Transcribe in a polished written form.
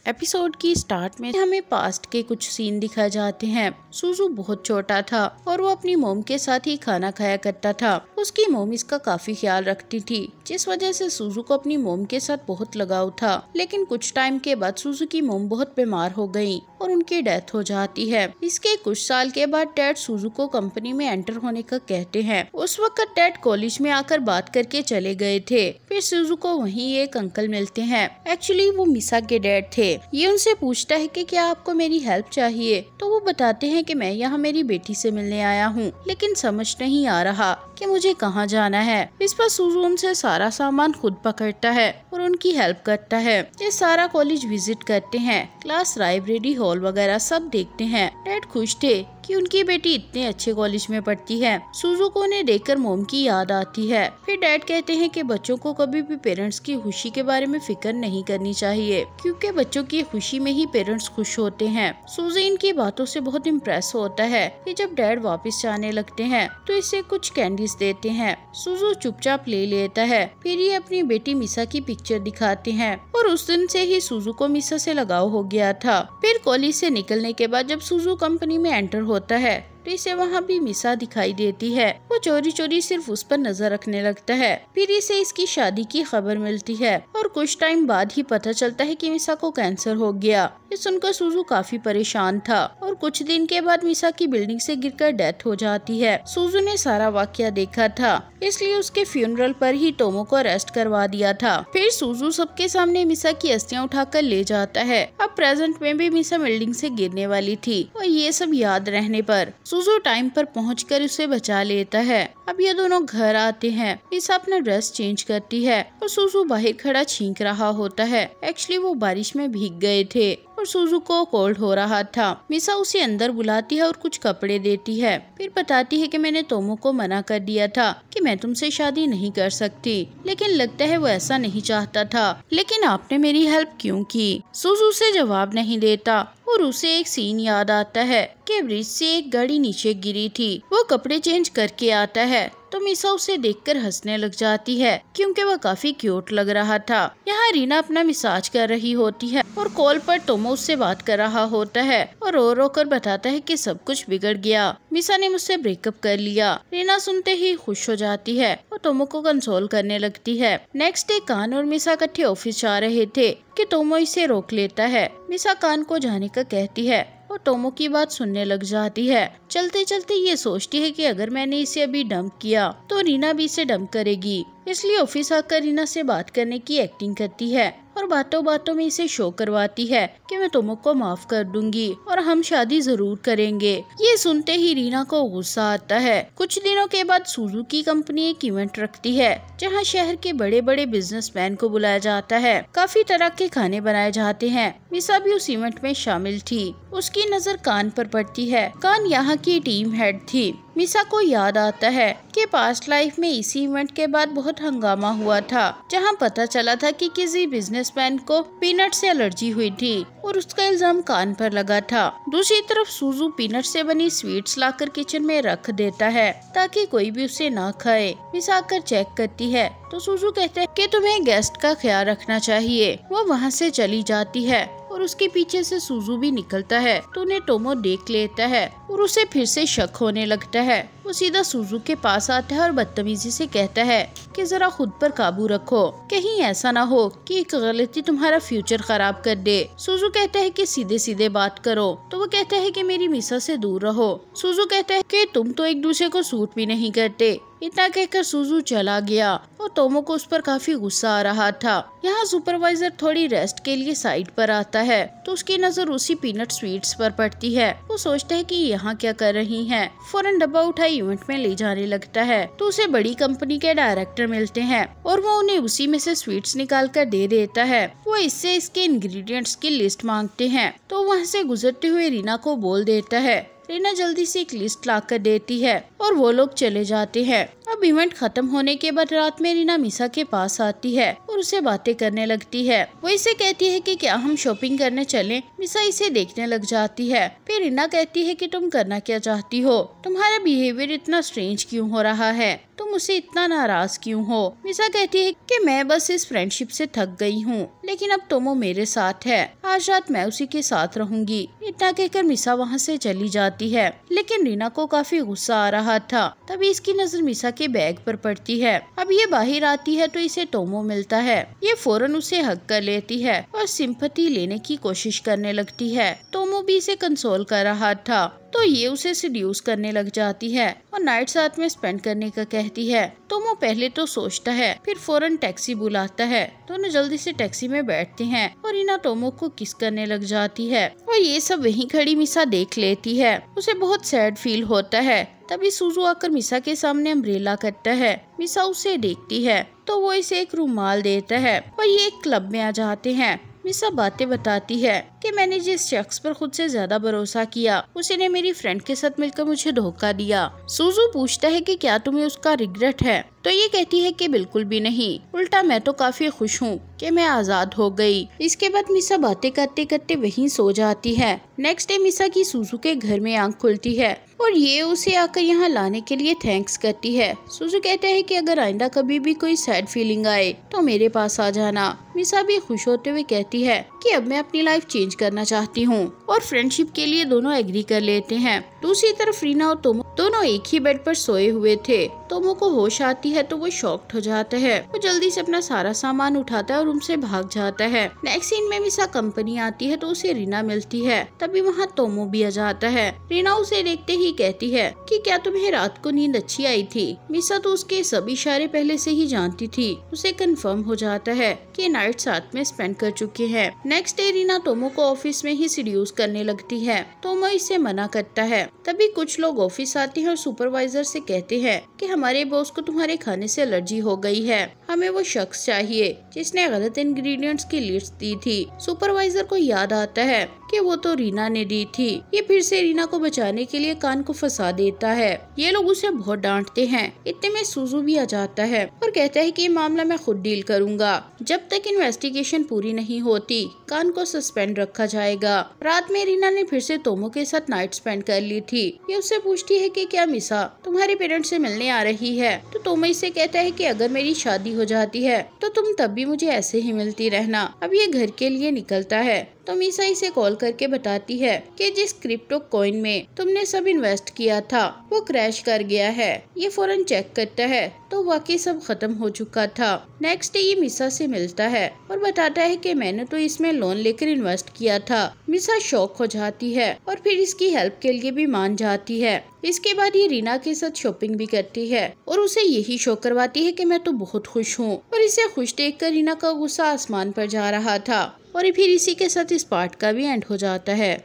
Episode की start में हमें पास्ट के कुछ सीन दिखाए जाते हैं। सुजू बहुत छोटा था और वो अपनी मोम के साथ ही खाना खाया करता था। उसकी मोम इसका काफी ख्याल रखती थी, जिस वजह से सुजू को अपनी मोम के साथ बहुत लगाव था। लेकिन कुछ टाइम के बाद सुजू की मोम बहुत बीमार हो गई और उनकी डेथ हो जाती है। इसके कुछ साल के बाद डैड सुजू को कंपनी में एंटर होने का कहते हैं। उस वक्त डैड कॉलेज में आकर बात करके चले गए थे। फिर सुजू को वहीं एक अंकल मिलते हैं। एक्चुअली वो मिसा के डैड थे। ये उनसे पूछता है कि क्या आपको मेरी हेल्प चाहिए, तो वो बताते हैं कि मैं यहाँ मेरी बेटी से मिलने आया हूँ, लेकिन समझ नहीं आ रहा कि मुझे कहाँ जाना है। इस पर सुजू उनसे सारा सामान खुद पकड़ता है और उनकी हेल्प करता है। ये सारा कॉलेज विजिट करते हैं, क्लास, लाइब्रेरी, हॉल वगैरह सब देखते हैं। डैड खुश थे कि उनकी बेटी इतने अच्छे कॉलेज में पढ़ती है। सुजू को उन्हें देखकर मोम की याद आती है। फिर डैड कहते हैं कि बच्चों को कभी भी पेरेंट्स की खुशी के बारे में फिक्र नहीं करनी चाहिए, क्योंकि बच्चों की खुशी में ही पेरेंट्स खुश होते हैं। सुजू इनकी बातों से बहुत इम्प्रेस होता है कि जब डैड वापस जाने लगते हैं तो इसे कुछ कैंडीज देते हैं। सुजू चुपचाप ले लेता है। फिर ये अपनी बेटी मिसा की पिक्चर दिखाते हैं और उस दिन से ही सुजू को मिसा से लगाव हो गया था। फिर कॉलेज से निकलने के बाद जब सुजू कंपनी में एंटर होता है तो इसे वहाँ भी मिसा दिखाई देती है। वो चोरी चोरी सिर्फ उस पर नजर रखने लगता है। फिर इसे इसकी शादी की खबर मिलती है और कुछ टाइम बाद ही पता चलता है कि मिसा को कैंसर हो गया। ये सुनकर सुजू काफी परेशान था और कुछ दिन के बाद मिसा की बिल्डिंग से गिरकर डेथ हो जाती है। सुजू ने सारा वाकया देखा था, इसलिए उसके फ्यूनरल पर ही टोमो को अरेस्ट करवा दिया था। फिर सुजू सबके सामने मिसा की अस्थियां उठाकर ले जाता है। अब प्रेजेंट में भी मिसा बिल्डिंग से गिरने वाली थी और ये सब याद रहने पर सुजू टाइम पर पहुंचकर उसे बचा लेता है। अब ये दोनों घर आते हैं। मिसा अपना ड्रेस चेंज करती है और सुजू बाहर खड़ा छींक रहा होता है। एक्चुअली वो बारिश में भीग गए थे और सुजू को कोल्ड हो रहा था। मिसा उसे अंदर बुलाती है और कुछ कपड़े देती है। फिर बताती है कि मैंने टोमो को मना कर दिया था कि मैं तुमसे शादी नहीं कर सकती, लेकिन लगता है वो ऐसा नहीं चाहता था। लेकिन आपने मेरी हेल्प क्यों की? सुजू उसे जवाब नहीं देता और उसे एक सीन याद आता है कि ब्रिज से एक गाड़ी नीचे गिरी थी। वो कपड़े चेंज करके आता है तो मिसा उसे देखकर हंसने लग जाती है, क्योंकि वह काफी क्यूट लग रहा था। यहाँ रीना अपना मसाज कर रही होती है और कॉल पर टोमो उससे बात कर रहा होता है और रो रो कर बताता है कि सब कुछ बिगड़ गया, मिसा ने मुझसे ब्रेकअप कर लिया। रीना सुनते ही खुश हो जाती है और टोमो को कंसोल करने लगती है। नेक्स्ट डे कान और मिसा इकट्ठे ऑफिस जा रहे थे कि टोमो इसे रोक लेता है। मिसा कान को जाने का कहती है और टोमो की बात सुनने लग जाती है। चलते चलते ये सोचती है कि अगर मैंने इसे अभी डंप किया तो रीना भी इसे डंप करेगी, इसलिए ऑफिस आकर रीना से बात करने की एक्टिंग करती है और बातों बातों में इसे शो करवाती है कि मैं टोमो को माफ कर दूंगी और हम शादी जरूर करेंगे। ये सुनते ही रीना को गुस्सा आता है। कुछ दिनों के बाद सुजू की कंपनी एक इवेंट रखती है जहाँ शहर के बड़े बड़े बिजनेसमैन को बुलाया जाता है। काफी तरह के खाने बनाए जाते हैं। मिसा भी उस इवेंट में शामिल थी। उसकी नजर कान पर पड़ती है। कान यहाँ की टीम हेड थी। मिसा को याद आता है कि पास्ट लाइफ में इसी इवेंट के बाद बहुत हंगामा हुआ था, जहां पता चला था कि किसी बिजनेसमैन को पीनट से एलर्जी हुई थी और उसका इल्जाम कान पर लगा था। दूसरी तरफ सुजू पीनट से बनी स्वीट्स लाकर किचन में रख देता है ताकि कोई भी उसे ना खाए। मिसा आकर चेक करती है तो सुजू कहता है कि तुम्हें गेस्ट का ख्याल रखना चाहिए। वो वहाँ से चली जाती है और उसके पीछे से सुजू भी निकलता है तो उन्हें टोमो देख लेता है और उसे फिर से शक होने लगता है। वो सीधा सुजू के पास आता है और बदतमीजी से कहता है कि जरा खुद पर काबू रखो, कहीं ऐसा ना हो कि एक गलती तुम्हारा फ्यूचर खराब कर दे। सुजू कहता है कि सीधे सीधे बात करो, तो वो कहता है कि मेरी मिसा से दूर रहो। सुजू कहता है कि तुम तो एक दूसरे को सूट भी नहीं करते। इतना कहकर सुजू चला गया और टोमो को उस पर काफी गुस्सा आ रहा था। यहाँ सुपरवाइजर थोड़ी रेस्ट के लिए साइड पर आता है तो उसकी नजर उसी पीनट स्वीट्स पर पड़ती है। वो सोचता है कि यहाँ क्या कर रही हैं। फौरन डब्बा उठाई इवेंट में ले जाने लगता है तो उसे बड़ी कंपनी के डायरेक्टर मिलते हैं और वो उन्हें उसी में से स्वीट्स निकाल कर दे देता है। वो इससे इसके इंग्रेडिएंट्स की लिस्ट मांगते हैं तो वहाँ से गुजरते हुए रीना को बोल देता है। रीना जल्दी से एक लिस्ट लाकर देती है और वो लोग चले जाते हैं। अब अब इवेंट खत्म होने के बाद रात में रीना मिसा के पास आती है और उसे बातें करने लगती है। वो इसे कहती है कि क्या हम शॉपिंग करने चलें? मिसा इसे देखने लग जाती है। फिर रीना कहती है कि तुम करना क्या चाहती हो? तुम्हारा बिहेवियर इतना स्ट्रेंज क्यों हो रहा है? तुम मुझसे इतना नाराज क्यों हो? मिसा कहती है कि मैं बस इस फ्रेंडशिप से थक गई हूँ, लेकिन अब तोमो मेरे साथ है, आज रात मैं उसी के साथ रहूंगी। इतना कहकर मिसा वहाँ से चली जाती है। लेकिन रीना को काफी गुस्सा आ रहा था। तभी इसकी नजर मिसा के बैग पर पड़ती है। अब ये बाहर आती है तो इसे तोमो मिलता है। ये फौरन उसे हक कर लेती है और सिंपैथी लेने की कोशिश करने लगती है। तोमो भी इसे कंसोल कर रहा था तो ये उसे सीड्यूस करने लग जाती है और नाइट साथ में स्पेंड करने का कहती है। तोमो पहले तो सोचता है, फिर फौरन टैक्सी बुलाता है। दोनों जल्दी से टैक्सी में बैठते हैं और रीना तोमो को किस करने लग जाती है और ये सब वहीं खड़ी मिसा देख लेती है। उसे बहुत सैड फील होता है। तभी सुजू आकर मिसा के सामने अम्ब्रेला करता है। मिसा उसे देखती है तो वो इसे एक रुमाल देता है और ये एक क्लब में आ जाते हैं। मिसा बातें बताती है कि मैंने जिस शख्स पर खुद से ज्यादा भरोसा किया उसी ने मेरी फ्रेंड के साथ मिलकर मुझे धोखा दिया। सुजू पूछता है कि क्या तुम्हें उसका रिग्रेट है? तो ये कहती है कि बिल्कुल भी नहीं, उल्टा मैं तो काफी खुश हूँ कि मैं आजाद हो गई। इसके बाद मिसा बातें करते करते वहीं सो जाती है। नेक्स्ट डे मिसा की सुजू के घर में आंख खुलती है और ये उसे आकर यहाँ लाने के लिए थैंक्स करती है। सुजू कहता है कि अगर आइंदा कभी भी कोई सैड फीलिंग आए तो मेरे पास आ जाना। मिसा भी खुश होते हुए कहती है कि अब मैं अपनी लाइफ चेंज करना चाहती हूँ और फ्रेंडशिप के लिए दोनों एग्री कर लेते हैं। दूसरी तरफ रीना और तोमो दोनों एक ही बेड पर सोए हुए थे। तोमो को होश आती है तो वो शॉक्ड हो जाता है। वो जल्दी से अपना सारा सामान उठाता है और रूम से भाग जाता है। नेक्स्ट सीन में मिसा कंपनी आती है तो उसे रीना मिलती है। तभी वहाँ तोमो भी आ जाता है। रीना उसे देखते ही कहती है कि क्या तुम्हें रात को नींद अच्छी आई थी? मिसा तो उसके सभी इशारे पहले से ही जानती थी। उसे कंफर्म हो जाता है कि नाइट साथ में स्पेंड कर चुके हैं। नेक्स्ट डे रीना तोमो को ऑफिस में ही सीड्यूस करने लगती है। तोमो इसे मना करता है। तभी कुछ लोग ऑफिस आते हैं और सुपरवाइजर से कहते हैं कि हमारे बॉस को तुम्हारे खाने से एलर्जी हो गई है, हमें वो शख्स चाहिए जिसने गलत इंग्रेडिएंट्स की लिस्ट दी थी। सुपरवाइजर को याद आता है कि वो तो रीना ने दी थी। ये फिर से रीना को बचाने के लिए कान को फंसा देता है। ये लोग उसे बहुत डांटते हैं। इतने में सुजू भी आ जाता है और कहता है कि ये मामला मैं खुद डील करूंगा। जब तक इन्वेस्टिगेशन पूरी नहीं होती कान को सस्पेंड रखा जाएगा। रात में रीना ने फिर से तोमो के साथ नाइट स्पेंड कर ली थी। ये उससे पूछती है कि क्या मिसा तुम्हारे पेरेंट्स से मिलने आ रही है? तो तोमो इसे कहता है कि अगर मेरी शादी हो जाती है तो तुम तब भी मुझे ऐसे ही मिलती रहना। अब ये घर के लिए निकलता है तो मिसा इसे कॉल करके बताती है कि जिस क्रिप्टो कॉइन में तुमने सब इन्वेस्ट किया था वो क्रैश कर गया है। ये फौरन चेक करता है तो वाकई सब खत्म हो चुका था। नेक्स्ट डे ये मिसा से मिलता है और बताता है कि मैंने तो इसमें लोन लेकर इन्वेस्ट किया था। मिसा शॉक हो जाती है और फिर इसकी हेल्प के लिए भी मान जाती है। इसके बाद ये रीना के साथ शॉपिंग भी करती है और उसे यही शो करवाती है कि मैं तो बहुत खुश हूँ। और इसे खुश देखकर रीना का गुस्सा आसमान पर जा रहा था। और फिर इसी के साथ इस पार्ट का भी एंड हो जाता है।